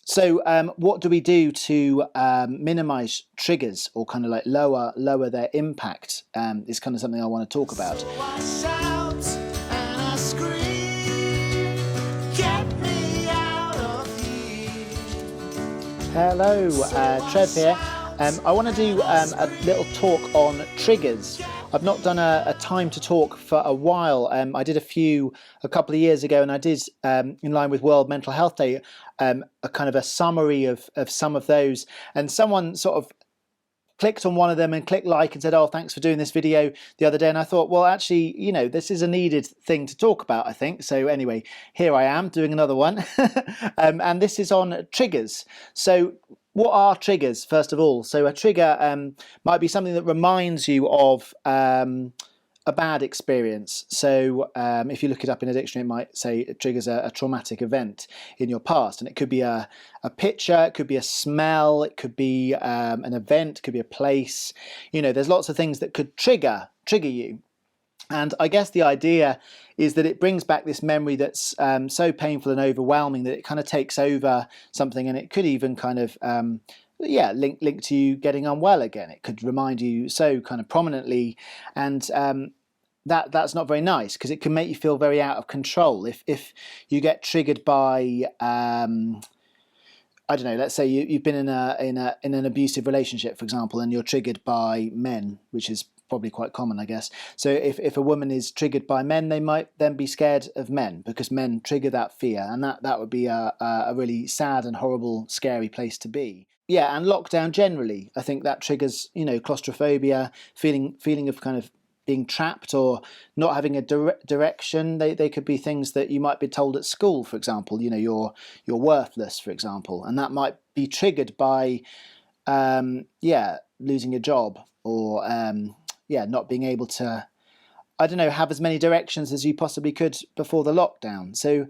So what do we do to minimize triggers or kind of like lower their impact is kind of something I want to talk about. So I shout and I scream, get me out of here. Hello, Trev here. I want to do a little talk on triggers. I've not done a time to talk for a while. I did a couple of years ago, and I did, in line with World Mental Health Day, a kind of a summary of some of those. And someone sort of clicked on one of them and clicked like and said, oh, thanks for doing this video the other day. And I thought, well, actually, you know, this is a needed thing to talk about, I think. So anyway, here I am doing another one. And this is on triggers. So what are triggers, first of all? So a trigger might be something that reminds you of a bad experience. So if you look it up in a dictionary, it might say it triggers a traumatic event in your past. And it could be a picture, it could be a smell, it could be an event, it could be a place. You know, there's lots of things that could trigger you. And I guess the idea is that it brings back this memory that's so painful and overwhelming that it kind of takes over something, and it could even kind of link to you getting unwell again. It could remind you so kind of prominently, and that's not very nice because it can make you feel very out of control. If you get triggered by I don't know, let's say you've been in an abusive relationship, for example, and you're triggered by men, which is probably quite common, I guess. So if a woman is triggered by men, they might then be scared of men because men trigger that fear, and that would be a really sad and horrible, scary place to be. Yeah, and lockdown generally, I think that triggers, you know, claustrophobia, feeling of kind of being trapped or not having a direction. They could be things that you might be told at school, for example. You know, you're worthless, for example, and that might be triggered by losing your job or not being able to, I don't know, have as many directions as you possibly could before the lockdown. So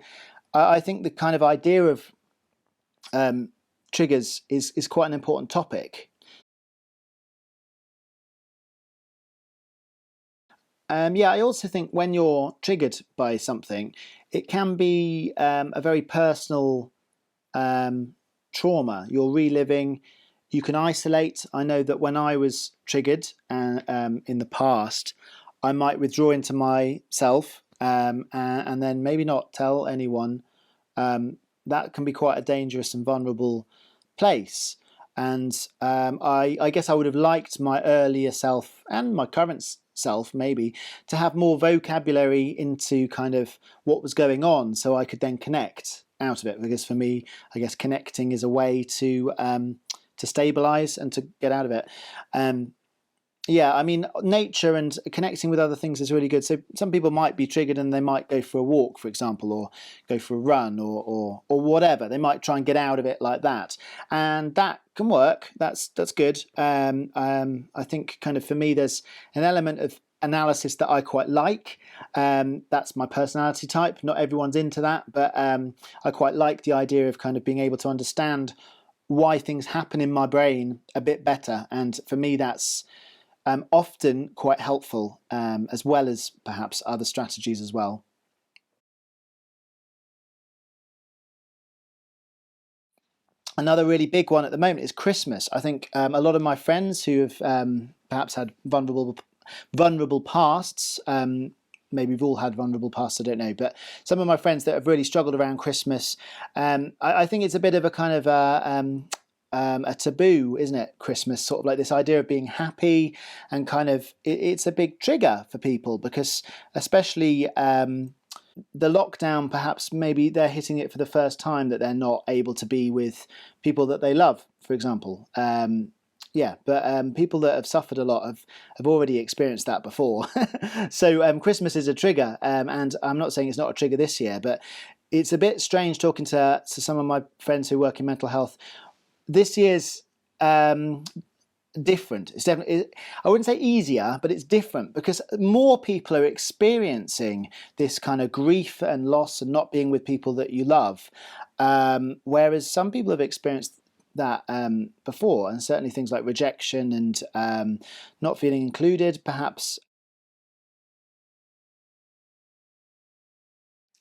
I think the kind of idea of triggers is quite an important topic. I also think when you're triggered by something, it can be a very personal trauma you're reliving. You can isolate. I know that when I was triggered in the past, I might withdraw into myself and then maybe not tell anyone. That can be quite a dangerous and vulnerable place. And I guess I would have liked my earlier self and my current self maybe to have more vocabulary into kind of what was going on so I could then connect out of it, because for me, I guess connecting is a way to stabilize and to get out of it. I mean, nature and connecting with other things is really good. So some people might be triggered and they might go for a walk, for example, or go for a run or whatever. They might try and get out of it like that, and that can work. That's good. I think kind of for me, there's an element of analysis that I quite like. That's my personality type. Not everyone's into that, but I quite like the idea of kind of being able to understand why things happen in my brain a bit better. And for me, that's often quite helpful, as well as perhaps other strategies as well. Another really big one at the moment is Christmas. I think a lot of my friends who have perhaps had vulnerable pasts, maybe we've all had vulnerable pasts, I don't know, but some of my friends that have really struggled around Christmas, I think it's a bit of a kind of a taboo, isn't it? Christmas, sort of like this idea of being happy, and kind of it's a big trigger for people because especially the lockdown, perhaps maybe they're hitting it for the first time that they're not able to be with people that they love, for example. But people that have suffered a lot have already experienced that before. So Christmas is a trigger, and I'm not saying it's not a trigger this year, but it's a bit strange talking to some of my friends who work in mental health. This year's different. It's definitely, I wouldn't say easier, but it's different because more people are experiencing this kind of grief and loss and not being with people that you love, whereas some people have experienced that before, and certainly things like rejection and not feeling included, perhaps.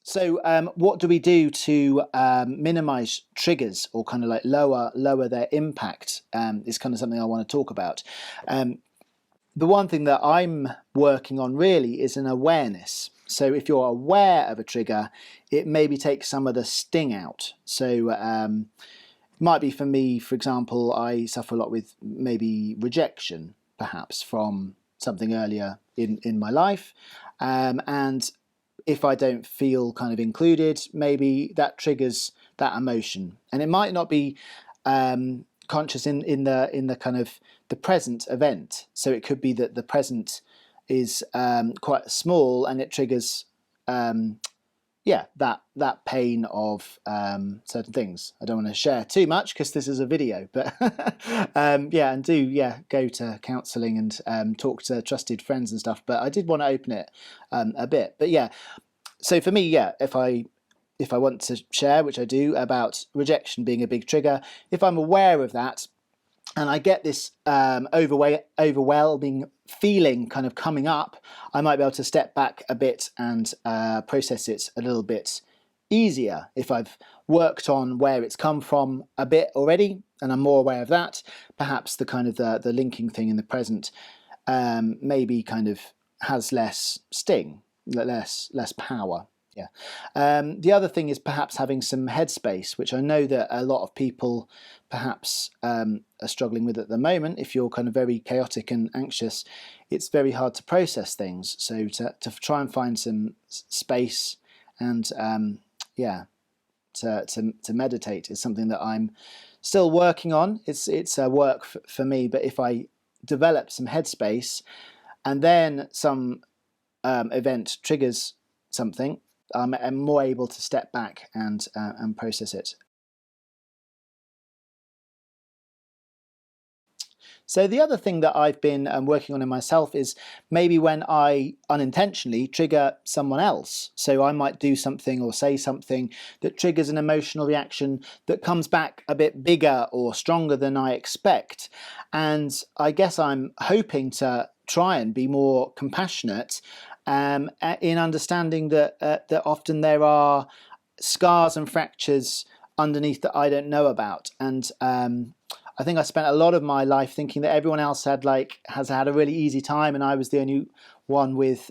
So what do we do to minimize triggers or kind of like lower their impact is kind of something I want to talk about. The one thing that I'm working on really is an awareness. So if you're aware of a trigger, it maybe takes some of the sting out. So it might be for me, for example, I suffer a lot with maybe rejection, perhaps from something earlier in my life. And if I don't feel kind of included, maybe that triggers that emotion. And it might not be conscious in the kind of the present event. So it could be that the present is quite small and it triggers that pain of certain things. I don't want to share too much because this is a video, but go to counselling and talk to trusted friends and stuff. But I did want to open it a bit. But yeah, so for me, yeah, if I want to share, which I do, about rejection being a big trigger, if I'm aware of that, and I get this overwhelming feeling kind of coming up, I might be able to step back a bit and process it a little bit easier. If I've worked on where it's come from a bit already, and I'm more aware of that, perhaps the kind of the linking thing in the present maybe kind of has less sting, less power. Yeah. The other thing is perhaps having some headspace, which I know that a lot of people perhaps are struggling with at the moment. If you're kind of very chaotic and anxious, it's very hard to process things. So to try and find some space and to meditate is something that I'm still working on. It's a work for me, but if I develop some headspace and then some event triggers something, I'm more able to step back and process it. So the other thing that I've been working on in myself is maybe when I unintentionally trigger someone else. So I might do something or say something that triggers an emotional reaction that comes back a bit bigger or stronger than I expect. And I guess I'm hoping to try and be more compassionate in understanding that often there are scars and fractures underneath that I don't know about. And I think I spent a lot of my life thinking that everyone else has had a really easy time and I was the only one with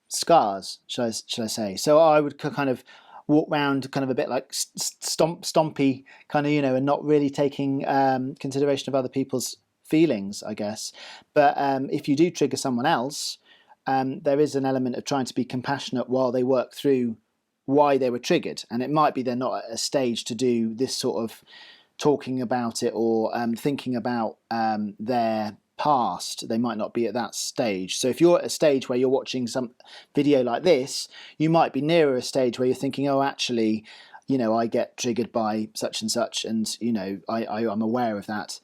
scars, should I say. So I would kind of walk around kind of a bit like stompy kind of, and not really taking consideration of other people's feelings, I guess. But if you do trigger someone else, there is an element of trying to be compassionate while they work through why they were triggered. And it might be they're not at a stage to do this sort of talking about it or thinking about their past. They might not be at that stage. So if you're at a stage where you're watching some video like this, you might be nearer a stage where you're thinking, oh, actually, I get triggered by such and such, and I'm aware of that.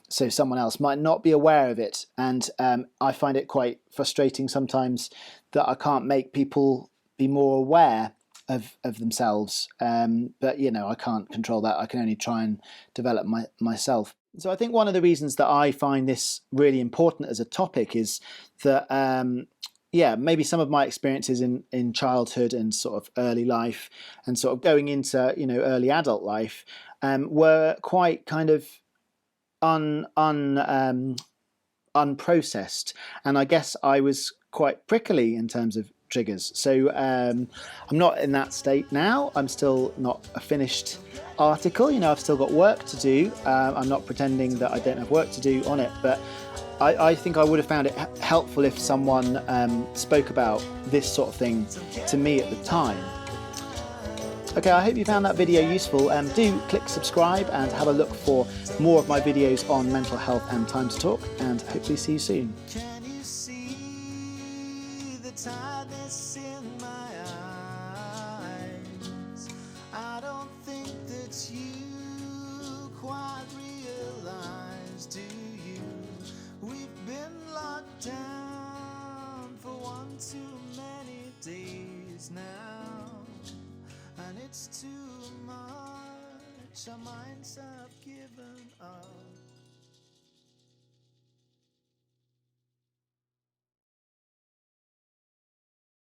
So someone else might not be aware of it, and I find it quite frustrating sometimes that I can't make people be more aware of themselves. But I can't control that. I can only try and develop myself. So I think one of the reasons that I find this really important as a topic is that maybe some of my experiences in childhood and sort of early life and sort of going into early adult life were quite kind of unprocessed, and I guess I was quite prickly in terms of triggers. So I'm not in that state now. I'm still not a finished article. I've still got work to do. I'm not pretending that I don't have work to do on it, but I think I would have found it helpful if someone spoke about this sort of thing to me at the time. Okay, I hope you found that video useful. Do click subscribe and have a look for more of my videos on mental health and time to talk, and hopefully see you soon. Can you see the tiredness in my eyes? I don't think that you quite realize, do you? We've been locked down for one too many days now, and it's too much. Our minds have given